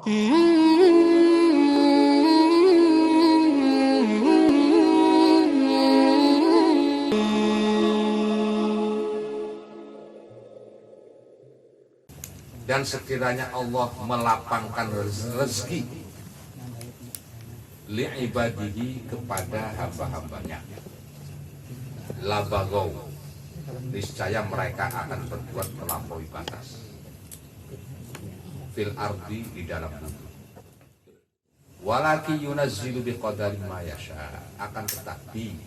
Dan sekiranya Allah melapangkan rezeki li'ibadihi kepada hamba-hambanya, labagau, niscaya mereka akan berbuat melampaui batas fil ardi, di dalam bumi. Walaki yunazzilu biqadari ma yasha, akan tetapi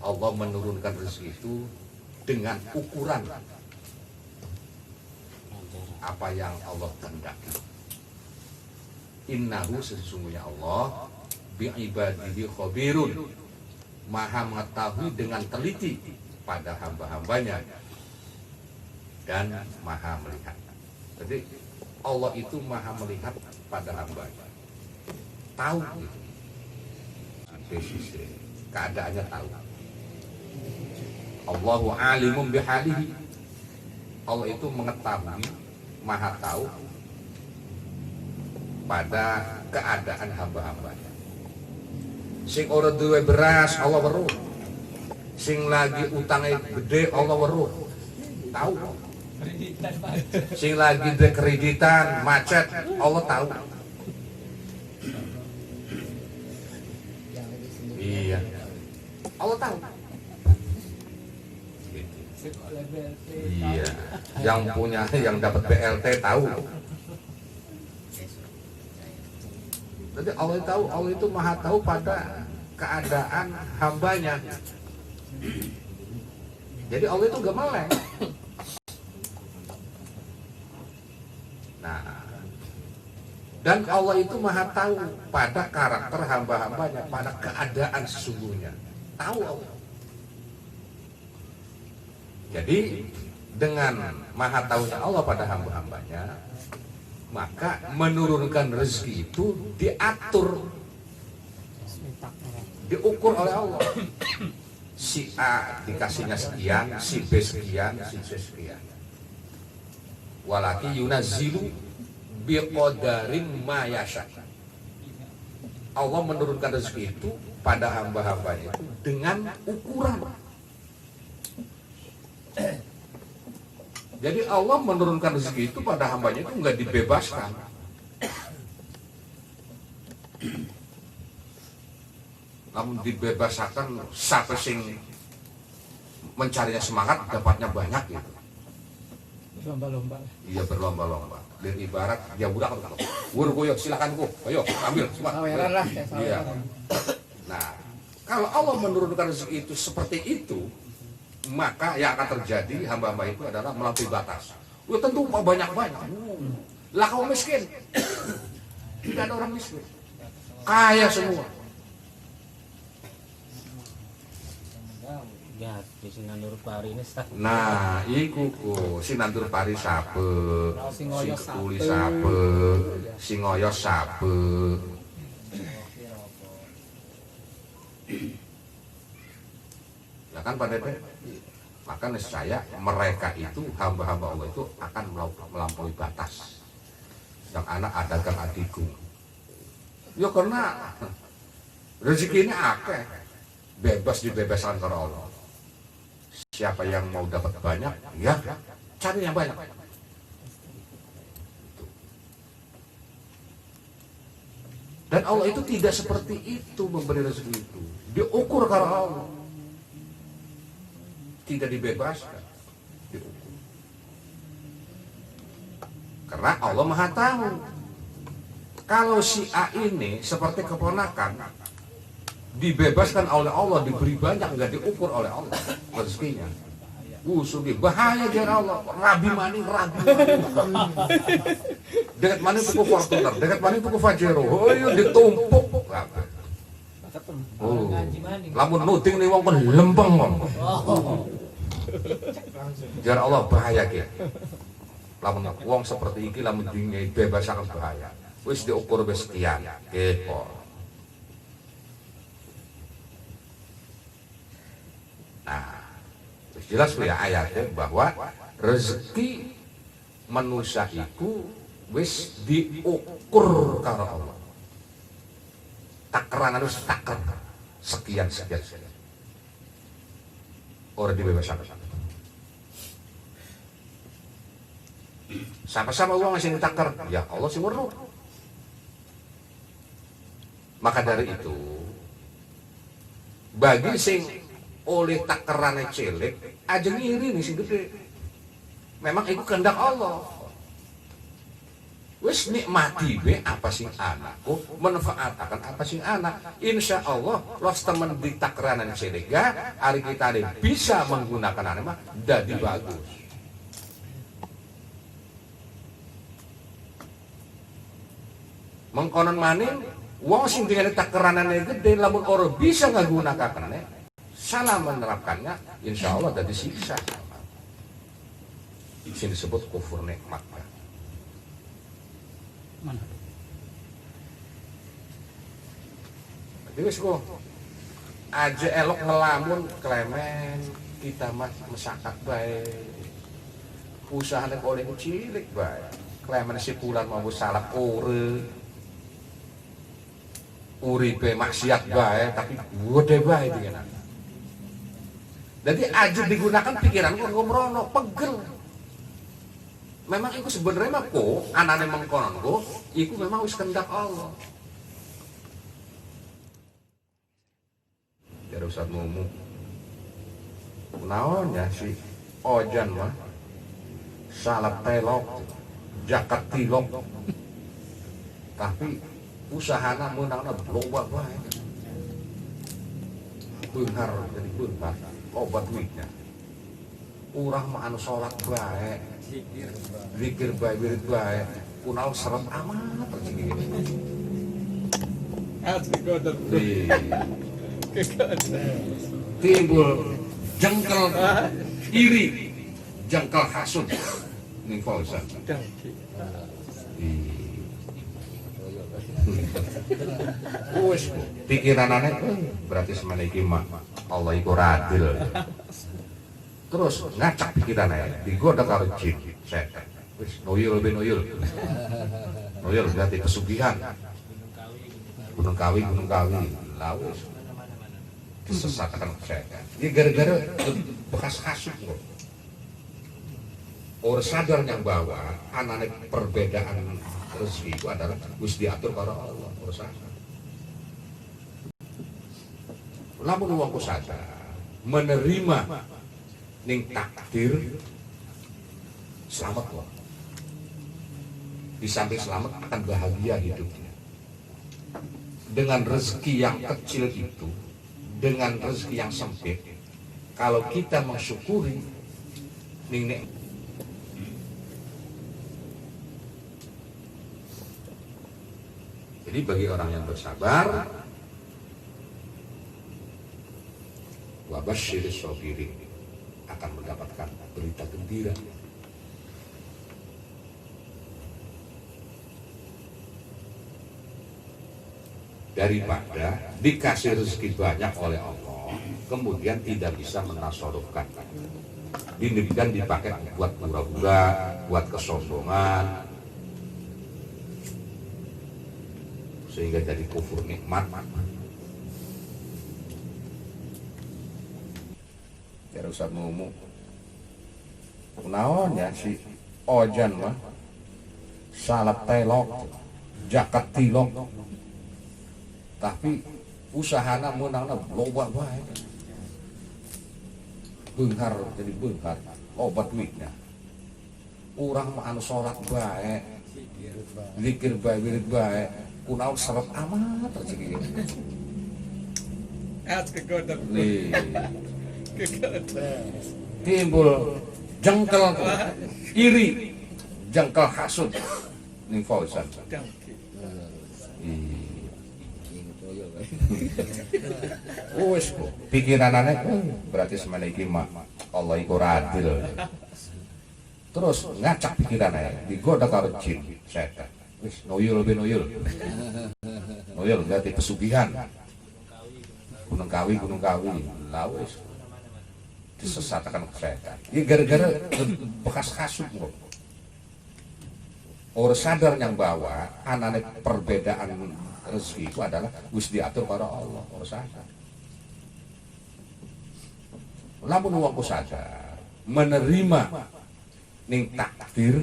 Allah menurunkan rezeki itu dengan ukuran apa yang Allah kehendaki. Innahu, sesungguhnya Allah, bi'ibadihi khabirun, maha mengetahui dengan teliti pada hamba-hambanya dan maha melihat. Jadi Allah itu maha melihat pada hambanya, tahu gitu, keadaannya tahu. Allahu alimun bihalihi, Allah itu mengetahui, maha tahu pada keadaan hamba-hambanya. Sing ora duwe beras Allah weruh, sing lagi utangnya gede Allah weruh, tahu. Sing lagi duwe kreditan macet Allah tahu. Iya, Allah tahu. Iya, yang punya, yang dapat BLT tahu. Jadi Allah tahu, Allah itu maha tahu pada keadaan hambanya. Jadi Allah itu gak meleng. Nah, dan Allah itu maha tahu pada karakter hamba-hambanya, pada keadaan sesungguhnya. Tahu Allah. Jadi dengan maha tahunya Allah pada hamba-hambanya, maka menurunkan rezeki itu diatur, diukur oleh Allah. Si A dikasihnya sekian, si B sekian, si C sekian. Walaki yunazzilu biqadarin ma yasha. Allah menurunkan rezeki itu pada hamba-hambanya itu dengan ukuran. Jadi Allah menurunkan rezeki itu pada hambanya itu nggak dibebaskan. Namun dibebaskan sampai sing mencarinya semangat dapatnya banyak gitu. Berlomba-lomba. Iya, berlomba-lomba. Dan ibarat dia budak kalau koyo silakan ku, ayo ambil semua. Iya. Nah, kalau Allah menurunkan rezeki itu seperti itu, maka yang akan terjadi hamba-hamba itu adalah melampaui batas. Tentu banyak-banyak. Lah kaum miskin, tidak ada orang miskin, kaya semua. Ya, di Sinandur Pari ini sah. Nah, iku ku Sinandur Pari sape, sing kuli sape, sing ngoyo sape. Ya kan Pak Dede? Maka niscaya mereka itu, hamba-hamba Allah itu akan melampaui batas. Yang anak adakan adikku. Ya karena rezeki ini akeh, bebas dibebaskan oleh Allah. Siapa yang mau dapat banyak, ya cari yang banyak. Dan Allah itu tidak seperti itu memberi rezeki itu. Diukur karena Allah. Tidak dibebaskan, diukur. Karena Allah maha tahu. Kalau si A ini seperti keponakan, dibebaskan oleh Allah, diberi banyak, nggak diukur oleh Allah rezekinya. Sugi bahaya dia Allah. Rabi mani. Dekat mana tuku Fortuner, dekat mana tuku Pajero. Oh iya ditumpuk. Oh, lamun nuting nih wong pun lempeng wong. Jar Allah bahaya ki. Lamun wong seperti iki lamun dingi bebas sangat bahaya. Wis diukur wis sekian. Kepo. Nah, jelas ya ayatnya bahwa rezeki manusia itu wis diukur karo Allah. Takeran harus taker sekian. Orang dibebasakan. Sama-sama uang sing taker, ya Allah sing weruh. Maka dari itu, bagi sing oleh takerane cilik, aja ngiri nih sing gede. Memang itu kehendak Allah. Wis nikmati be apa sing anakku, manfaatkan apa sing anak. Insya Allah, los temen di takerane cilik ga, hari kita bisa menggunakan anak mah, jadi bagus. Mengkonon maning, wong sing dengan takeranane gede, lamun orang bisa ngagunakakannya, salah menerapkannya, insya Allah jadi siksa. Ini disebut kufur nikmat. Mana? Jadi wis kok aja elok ngelamun klemen kita mah mesakat bae. Usahane oleh cilik bae. Klemen si pulan mau salap uripe maksiat bae tapi gede bae pikiran. Jadi aja digunakan pikiran kok ngomrono pegel. Memang itu sebenarnya mah kok anane mengkonon kok itu memang wis kehendak Allah. Jadi Ustaz ngomong naon ya si ojan mah salap telok jakat tilok tapi usahana menangna loba bae. Beunghar jadi beunghar loba duitnya. Urang mah anu salat bae, zikir bae, wirid bae, kunaon seret amat begini. Timbul jengkel iri, jengkel hasud ning Fauzan. Wes pikiranane berarti semene iki mah Allah iku adil. Terus ngacak pikirannya digoda karo jin setan. Wis noyul benoyul. Noyul berarti pesugihan. Gunung Kawi. Lah wis disesatkan setan. Ini gara-gara bekas hasud kok. Orang sadar yang bahwa anane perbedaan rezeki itu adalah wis diatur karo Allah. Orang sadar. Lamun wong sadar menerima ning takdir selamat kok. Di samping selamat akan bahagia hidupnya. Dengan rezeki yang kecil itu, dengan rezeki yang sempit, kalau kita mensyukuri ning nek jadi bagi orang yang bersabar, wa basyiris sabirin akan mendapatkan berita gembira. Daripada dikasih rezeki banyak oleh Allah, kemudian tidak bisa menasorufkan. Dan dipakai buat pura-pura, buat kesombongan, sehingga jadi kufur nikmat. Ya Ustaz ngomong naon ya si ojan mah salap telok jakat tilok tapi usahana menangna loba bae. Beunghar jadi beunghar loba duitnya. Urang mah anu salat bae zikir bae wirid bae kunaon seret amat rezeki. Timbul jengkel iri, jengkel hasud ning Fauzan. Wes pikiranane berarti semene iki mah Allah iku adil. Terus ngacak pikiranane digoda karo jin setan. Wis noyul benoyul. Noyul berarti pesugihan. Gunung Kawi. Lah wis disesatkan setan. Ini gara-gara bekas hasud kok. Orang sadar yang bawa anane perbedaan rezeki itu adalah wis diatur para Allah. Orang sadar. Lamun wong sadar menerima ning takdir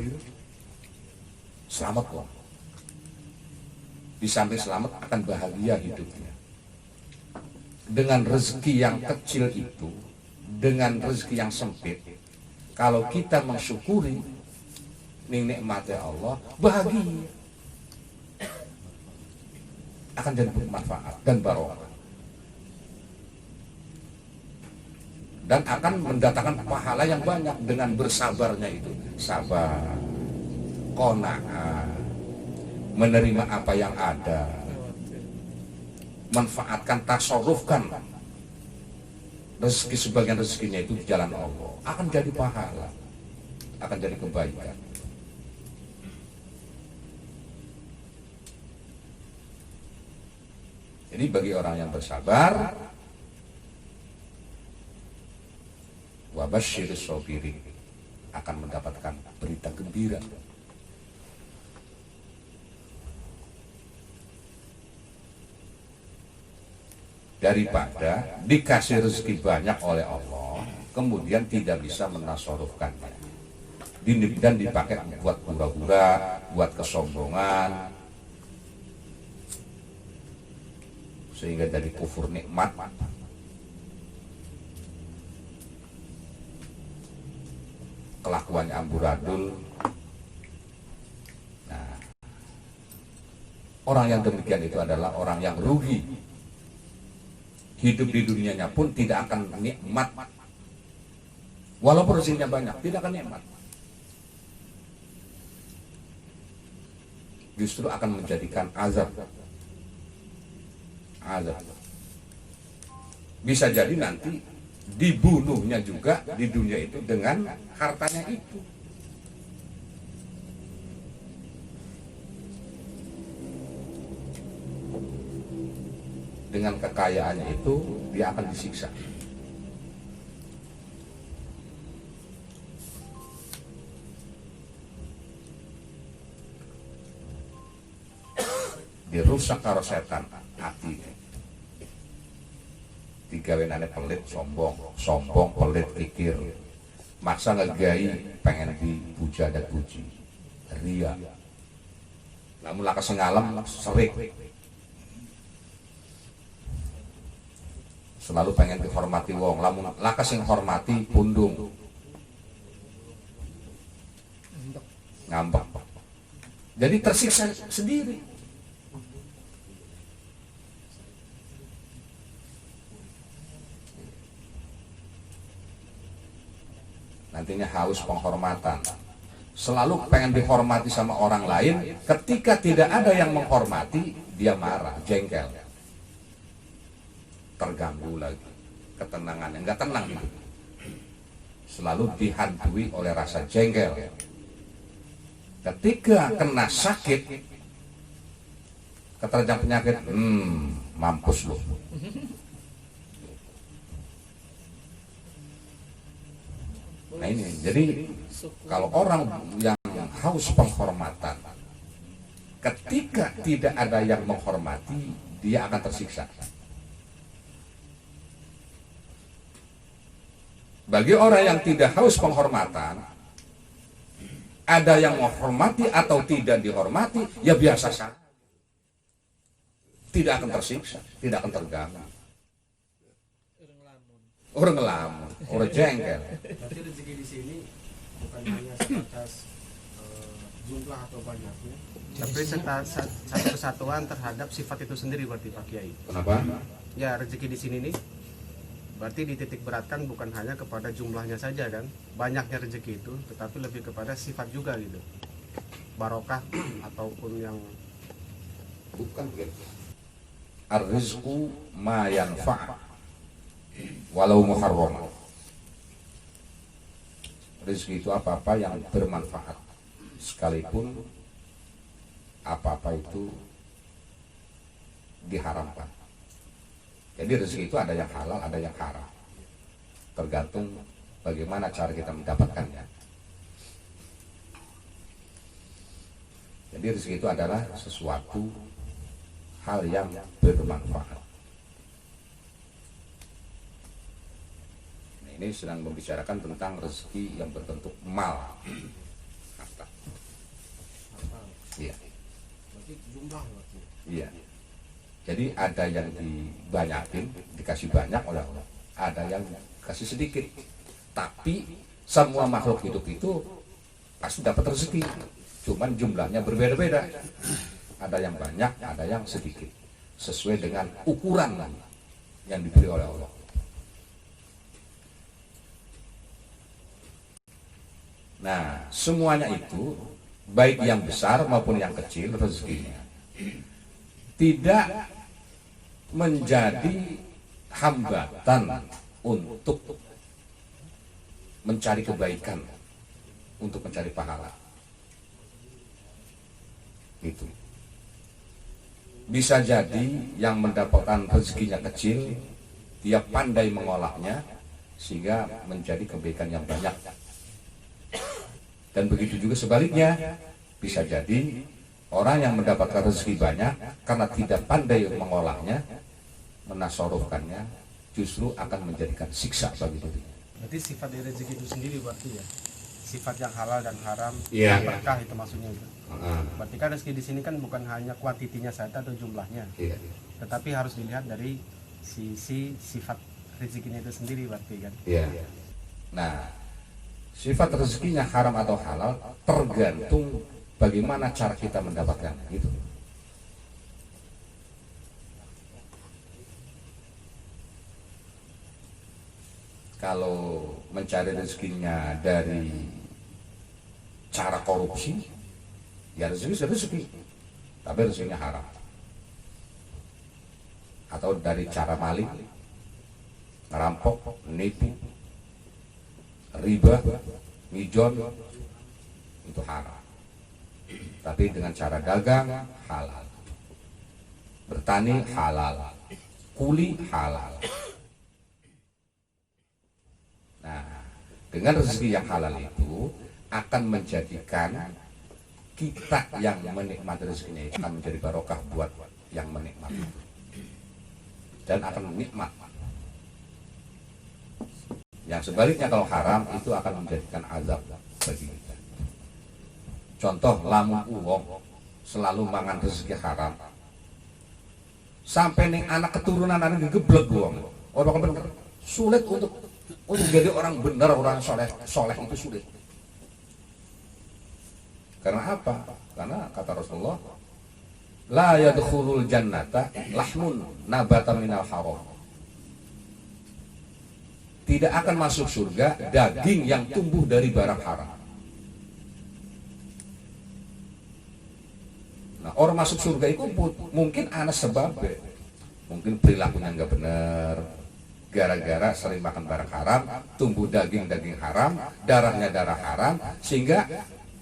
selamat kok. Di samping selamat akan bahagia hidupnya. Dengan rezeki yang kecil itu, dengan rezeki yang sempit, kalau kita mensyukuri nikmatnya Allah, bahagia, akan jadi bermanfaat dan barokah, dan akan mendatangkan pahala yang banyak dengan bersabarnya itu. Sabar, qanaah, menerima apa yang ada, manfaatkan, tasarrufkan rezeki, sebagian rezekinya itu di jalan Allah, akan jadi pahala, akan jadi kebaikan. Jadi bagi orang yang bersabar, wabasyiris sabirin, akan mendapatkan berita gembira. Daripada dikasih rezeki banyak oleh Allah, kemudian tidak bisa menasarufkannya, dan dipakai buat hura-hura, buat kesombongan, sehingga jadi kufur nikmat. Kelakuannya amburadul. Nah, orang yang demikian itu adalah orang yang rugi. Hidup di dunianya pun tidak akan nikmat. Walaupun rezekinya banyak, tidak akan nikmat. Justru akan menjadikan azab. Bisa jadi nanti dibunuhnya juga di dunia itu dengan hartanya itu. Dengan kekayaannya itu dia akan disiksa. Dirusak karo setan hatinya. Digawenane pelit, sombong pelit pikir, maksa ngegai pengen dipuja dan puji, ria. Namun lakas ngalam serik, selalu pengen dihormati wong, lamun lakas yang hormati pundung, ngambek, jadi tersiksa sendiri. Nantinya haus penghormatan, selalu pengen dihormati sama orang lain. Ketika tidak ada yang menghormati, dia marah, jengkel, terganggu lagi, ketenangannya nggak tenang gitu. Selalu dihantui oleh rasa jengkel. Ketika kena sakit, keterjang penyakit, mampus lu. Nah ini, jadi kalau orang yang haus penghormatan, ketika tidak ada yang menghormati, dia akan tersiksa. Bagi orang yang tidak haus penghormatan, ada yang menghormati atau tidak dihormati, ya biasa saja. Tidak akan tersiksa, tidak akan terganggu. Orang ngelamun, orang jengkel. Berarti rezeki di sini bukan hanya sebatas jumlah atau banyaknya, tapi satu kesatuan terhadap sifat itu sendiri, berarti Pak Kiai. Kenapa? Ya, rezeki di sini nih berarti dititik beratkan bukan hanya kepada jumlahnya saja kan, banyaknya rezeki itu, tetapi lebih kepada sifat juga gitu, barokah ataupun yang Bukan begitu. Ar-rizqu ma yanfa' walau muharram. Rezeki itu apa-apa yang bermanfaat, sekalipun apa-apa itu diharamkan. Jadi rezeki itu ada yang halal, ada yang haram, tergantung bagaimana cara kita mendapatkannya. Jadi rezeki itu adalah sesuatu hal yang bermanfaat. Nah, ini sedang membicarakan tentang rezeki yang berbentuk mal, harta. Iya. Berarti jumlah berarti. Iya. Jadi ada yang dibanyakin, dikasih banyak oleh Allah, ada yang kasih sedikit. Tapi semua makhluk hidup itu pasti dapat rezeki. Cuman jumlahnya berbeda-beda. Ada yang banyak, ada yang sedikit. Sesuai dengan ukuran yang diberi oleh Allah. Nah, semuanya itu, baik yang besar maupun yang kecil rezekinya, tidak menjadi hambatan untuk mencari kebaikan, untuk mencari pahala. Itu bisa jadi yang mendapatkan rezekinya kecil, dia pandai mengolahnya sehingga menjadi kebaikan yang banyak. Dan begitu juga sebaliknya, bisa jadi orang yang mendapatkan rezeki banyak karena tidak pandai mengolahnya, menasorufkannya, justru akan menjadikan siksa bagi dirinya. Berarti sifat dari rezeki itu sendiri berarti ya. Sifat yang halal dan haram, Iya. yang berkah itu maksudnya itu. Berarti kan rezeki di sini kan bukan hanya kuantitinya saja atau jumlahnya, Iya. tetapi harus dilihat dari sisi sifat rezekinya itu sendiri berarti kan. Iya. Nah, sifat rezekinya haram atau halal tergantung bagaimana cara kita mendapatkan gitu. Kalau mencari rezekinya dari cara korupsi, ya rezeki, tapi rezekinya haram. Atau dari cara maling, ngerampok, menipu, riba, mijon, itu haram. Tapi dengan cara dagang halal, bertani halal, kuli halal. Nah, dengan rezeki yang halal itu akan menjadikan kita yang menikmati rezekinya itu akan menjadi barokah buat yang menikmati dan akan nikmat. Yang sebaliknya kalau haram itu akan menjadikan azab bagi kita. Contoh, lamun uang selalu mangan rezeki haram, sampai nih anak keturunan anak digeblek uang, orang benar sulit untuk jadi orang benar, orang soleh itu sulit. Karena apa? Karena kata Rasulullah, la yadkhulul jannata lahmun nabata minal haram. Tidak akan masuk surga daging yang tumbuh dari barang haram. Nah, orang masuk surga itu mungkin ada sebabnya, mungkin perilakunya nggak benar, gara-gara sering makan barang haram, tumbuh daging haram, darahnya darah haram, sehingga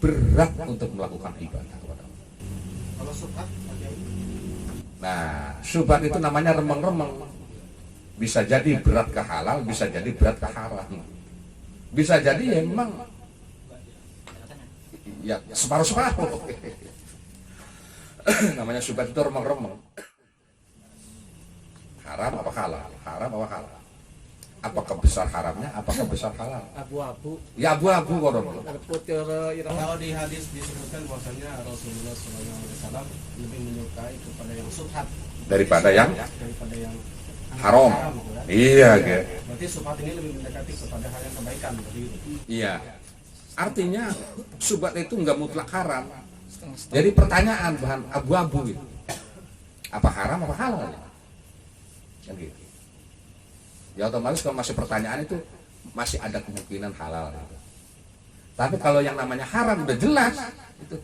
berat untuk melakukan ibadah. Kalau subhat, Nah, syubhat itu namanya remeng-remeng. Bisa jadi berat ke halal, bisa jadi berat ke haram. Bisa jadi ya memang ya separuh-separuh. Namanya syubhat itu remeng-remeng. Haram apa halal? Haram apa halal? Apakah besar haramnya? Apakah besar halal? Abu-abu. Ya abu-abu koron. kalau di hadis disebutkan bahwasanya Rasulullah SAW lebih menyukai kepada yang subhat Daripada yang daripada yang haram. gitu kan? Iya, ge. Berarti subhat ini lebih mendekati kepada hal yang kebaikan begitu. Iya. Artinya syubhat itu enggak mutlak haram. Jadi pertanyaan bahan abu-abu gitu. Apa haram apa halal? Kan gitu. Ya otomatis kalau masih pertanyaan itu masih ada kemungkinan halal gitu. Tapi kalau yang namanya haram udah jelas itu.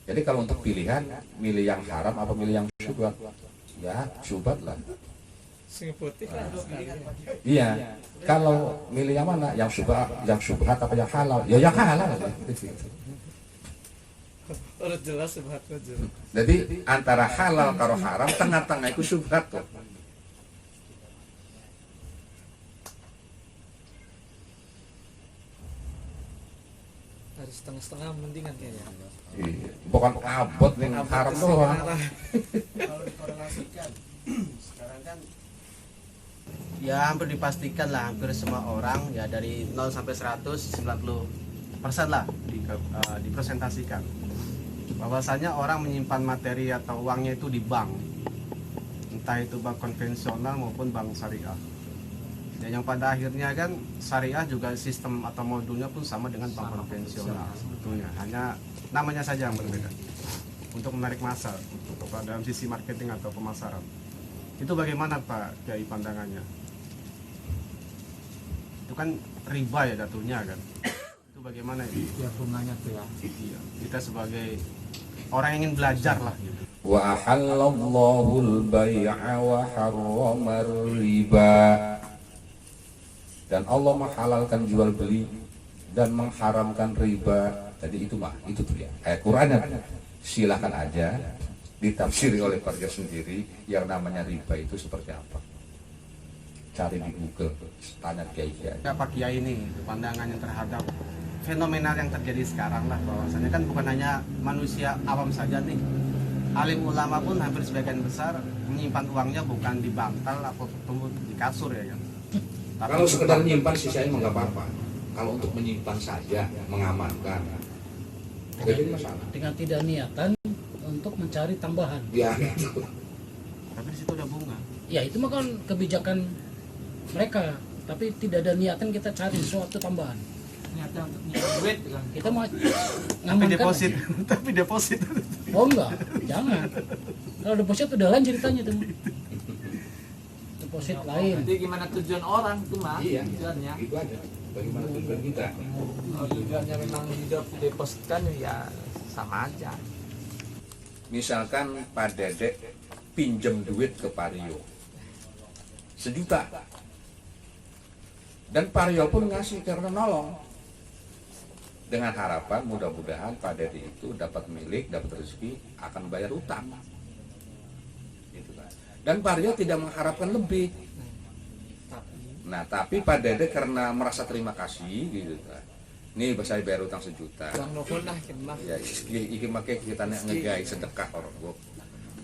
Jadi kalau untuk pilihan milih yang haram apa milih yang syubhat? Ya syubhat lah. Sing putih lah. Iya. Kalau milih yang mana? Yang syubhat apa yang halal? Ya yang halal. Udah jelas subhatnya jelas. Jadi antara halal karo haram tengah-tengah itu syubhat tuh. Harus setengah-setengah mendingan kayaknya. Iya. Bukan abot nih haram doang. Kalau dikorelasikan sekarang kan ya hampir dipastikan lah, hampir semua orang ya dari 0 sampai 100 90% lah dipresentasikan bahwasanya orang menyimpan materi atau uangnya itu di bank, entah itu bank konvensional maupun bank syariah. Dan yang pada akhirnya kan syariah juga sistem atau modulnya pun sama dengan bank konvensional sebetulnya, hanya namanya saja yang berbeda untuk menarik massa untuk dalam sisi marketing atau pemasaran. Itu bagaimana Pak Kiai pandangannya? Itu kan riba ya jatuhnya kan. Itu bagaimana ini? Ya bunganya tuh ya. Iya, kita sebagai orang yang ingin belajar lah gitu. Wa ahallallahu al-bai'a wa harrama riba. Dan Allah menghalalkan jual beli dan mengharamkan riba. Tadi itu itu tuh ya. Ayat Qur'annya. Silakan aja ditafsiri oleh warga sendiri yang namanya riba itu seperti apa. Cari di Google, tanya Kiai. Ya Pak Kiai ini pandangannya terhadap fenomenal yang terjadi sekarang lah, bahwasanya kan bukan hanya manusia awam saja nih, alim ulama pun hampir sebagian besar menyimpan uangnya bukan di bantal atau di kasur ya kan. Tapi Kalau sekedar nyimpan sih saya nggak apa-apa. Kalau untuk menyimpan saja, mengamankan, nggak jadi masalah. Dengan tidak niatan untuk mencari tambahan. Ya, tapi di situ ada bunga. Ya itu mah kan kebijakan mereka, tapi tidak ada niatan kita cari sesuatu tambahan. Niatnya untuk nyimpan duit kan. Kita mau Tapi ngamankan. deposit, tapi deposit. Oh enggak, jangan. Kalau deposit udah lain ceritanya tuh. Deposit lain. Jadi gimana tujuan orang tuh mah? iya, Tujuannya. itu aja. Bagaimana tujuan kita? Kalau tujuannya memang hidup didepositkan ya sama aja. Misalkan Pak Dedek pinjam duit ke Pario 1 juta, dan Pario pun ngasih karena nolong, dengan harapan mudah-mudahan Pak Dedek itu dapat milik, dapat rezeki, akan bayar utang gitu kan. Dan Pario tidak mengharapkan lebih. Nah tapi Pak Dedek karena merasa terima kasih gitu kan, nih saya bayar utang 1 juta. Uang nuhun lah mah. Ya, iki make kita ngegai sedekah orang gua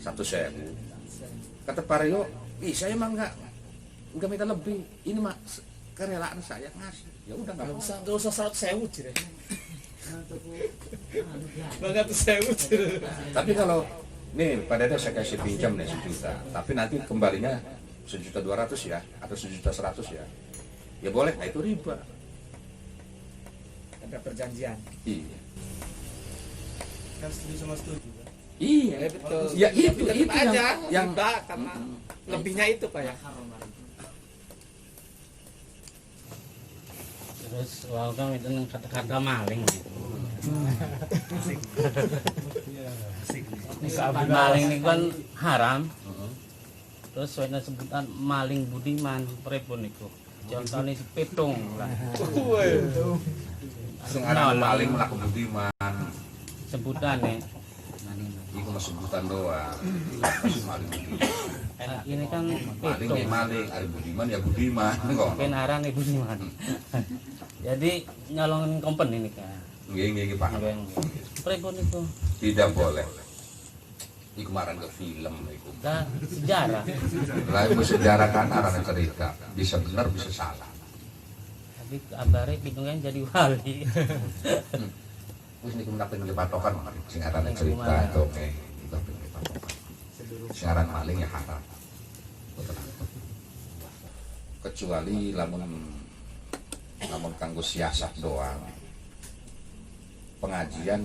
1.000. Kata Pario, ih saya emang nggak minta lebih, ini mah kerelaan saya ngasih. Ya udah nggak apa-apa. Nggak usah 100.000 cire. Banget 100.000 cire. Tapi kalau nih pada itu saya kasih pinjam nih 1 juta, tapi nanti kembalinya 1.200.000 ya, atau 1.100.000 ya, ya boleh. Nah itu riba. Ada perjanjian. Iya. Kan setuju sama setuju. Iya, Ya betul. ya Tapi itu tetap aja yang riba karena lebihnya itu Pak ya. Terus wow kan itu kata-kata maling. Maling ini kan haram. Terus soalnya sebutan maling budiman pripun niku. Contohnya si pitung lah. sing aran paling melaku budiman. Sebutannya. Iku mah sebutan doang. Masih maling budiman. Ini kan Maling ya pitung. maling, ada budiman ya budiman kok. Kenaran ibu budiman. Jadi nyolongin kompon ini kan. Nggih paham. Pripun niku? Tidak boleh. Iku marang ke film iku. Nah, sejarah. Lah iku sejarah kan arane cerita, bisa benar bisa salah. Tapi kabare pitungnya jadi wali. Wis niku menapa nang patokan sing arane cerita dongeng, itu pengen patokan. Sing aran maling ya haram. Boten apa. Kecuali lamun kanggo siasat doang. Pengajian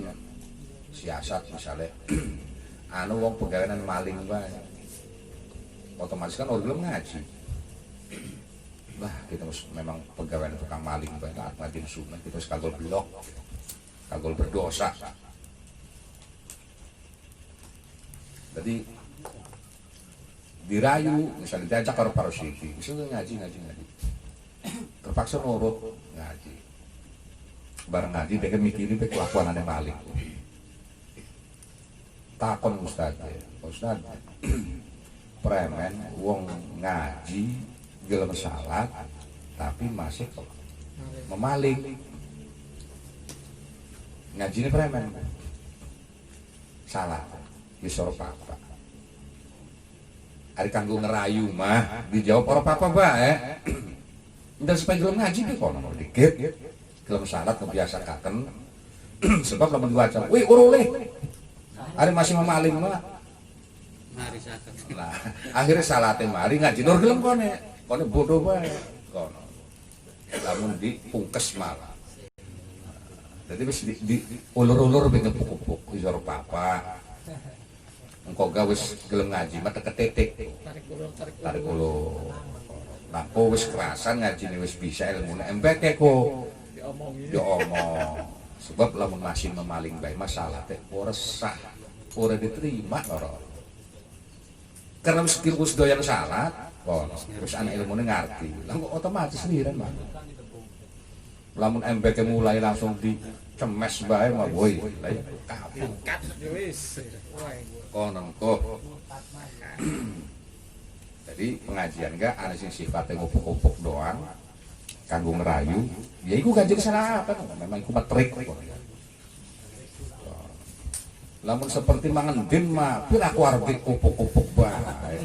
siasat misalnya anu wong pegawean maling bae. Otomatis kan orang belum ngaji. Lah kita memang pegawai tukang maling bae taat ngaji sunah kita wis kagol blok. Kagol berdosa. Jadi dirayu misalnya diajak karo parositi, misalnya ngaji. Terpaksa nurut ngaji. Bareng ngaji dia mikirin pe kelakuanane maling. Takon ustaz, ustaz premen wong ngaji gelem salat tapi masih memaling. ngaji ini preman. Salah. Wis ora apa-apa. Ari kanggo ngerayu mah dijawab ora apa-apa bae. Ndak supaya gelem ngaji ki kono dikit. Gelem salat kebiasakaken. Sebab lamun diwaca, "Wih, ora oleh." Ari masih memaling mah. Nah, akhirnya salate mari ngaji nur gelem kone. Kone bodoh bae kono. Lamun dipungkes malah. Jadi wis di ulur-ulur ben ngepuk-upuk wis ora apa-apa. Engko ga wis gelem ngaji mah teketetik. Tarik ulur. Nah, kok wis kerasan ngajine wis bisa ilmune embeke kok diomong. Sebab lamun masih memaling bae masalah teh ora sah, ora diterima ora. Karena wis doyan salat, wis anak ilmune ngerti. Lah kok otomatis liran mah. Lamun embeke mulai langsung dicemes bae mah woi lah ya kabeh wis kono kok. Jadi pengajian enggak ana sing sifatnya ngupuk-upuk doang kanggo ngerayu, ya iku ganjeng salah apa memang iku trik. Lamun seperti mangendin mah pir aku arep kupuk-kupuk bae.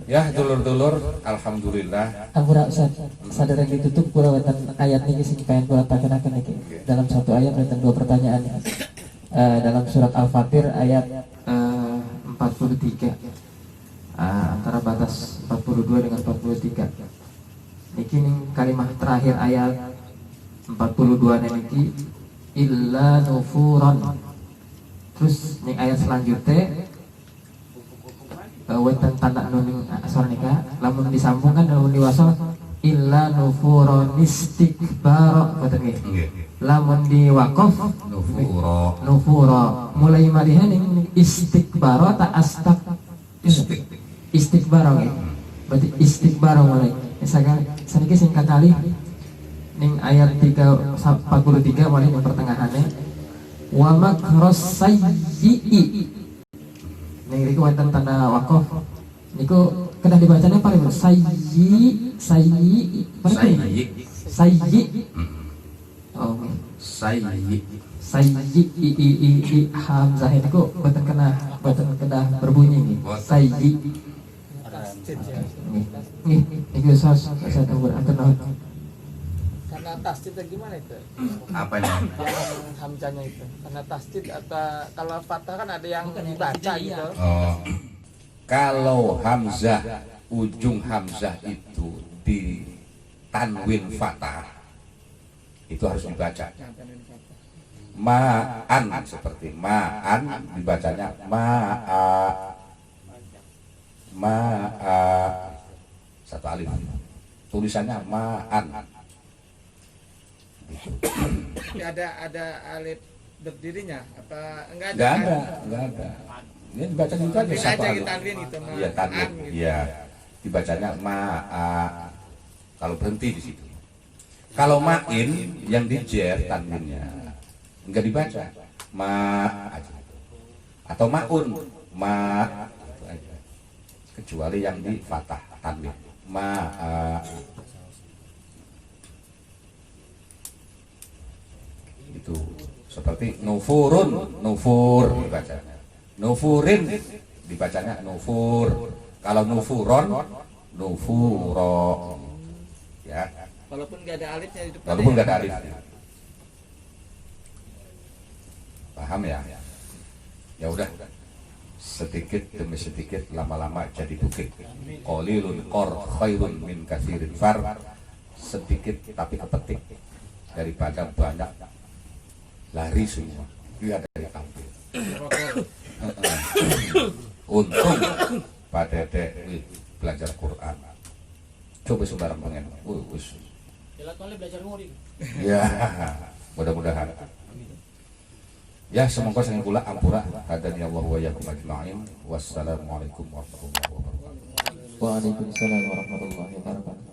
Ya, dulur-dulur, alhamdulillah. Ampura Ustaz, sadar yang ditutup kula wonten ayat niki sing pengen kula takenaken iki. Dalam satu ayat wonten dua pertanyaan. Dalam surat Al-Fatir ayat 43. Antara batas 42 dengan 43. Niki ning kalimat terakhir ayat 42 niki illa nufuran. Terus ning ayat selanjutnya wonten tanda nun asor nika lamun disambungkan lamun diwasa illa nufuran istikbar boten nggih. Lamun diwaqaf nufura mulai malihan ning istikbar ta astak istikbar nggih. Berarti istikbar mulai. Misalkan saniki sing kakali ning ayat 43 mulai ning pertengahannya wa makros sayyi. Ning riku wonten tanda wakaf niku kedah dibacanya paling sayyi oh sayyi hamzah niku boten kedah berbunyi nih sayyi nih niku saya tahu akan Karena tasdid gimana itu? Apanya? Yang hamzahnya itu. Karena tasdid atau kalau fathah kan ada yang dibaca gitu. Oh. Kalau hamzah, ujung hamzah itu di tanwin fathah, itu harus dibaca. Ma'an seperti ma'an dibacanya ma'a satu alif. Tulisannya ma'an. Tapi ada alif berdirinya apa enggak ada? Enggak ada. Ini dibaca itu aja satu alif. Tanwin itu mah. Iya, tanwin. Iya. Dibacanya ma'a. Kalau berhenti di situ. Kalau ma'in yang dijer tanwinnya enggak dibaca. Ma aja. Atau ma'un, ma aja. Kecuali yang di fathah tanwin. Ma'a. Itu seperti nufurun, nufur dibacanya. Nufurin dibacanya nufur. Kalau nufuron, nufuro. Ya. Walaupun nggak ada alifnya di depan. Walaupun nggak ada alifnya. Paham ya? Ya udah. Sedikit demi sedikit lama-lama jadi bukit. Qalilun qor khairun min katsirin far. Sedikit tapi kepetik daripada banyak lari semua. Dia dari kampung. Untung Pak Dede belajar Quran. Coba sembarang pengen. Belajar ngori. Ya, mudah-mudahan. Ya, semoga saya pula ampura hadani Allah wa yakum ajma'in. Wassalamualaikum warahmatullahi wabarakatuh. Waalaikumsalam warahmatullahi wabarakatuh.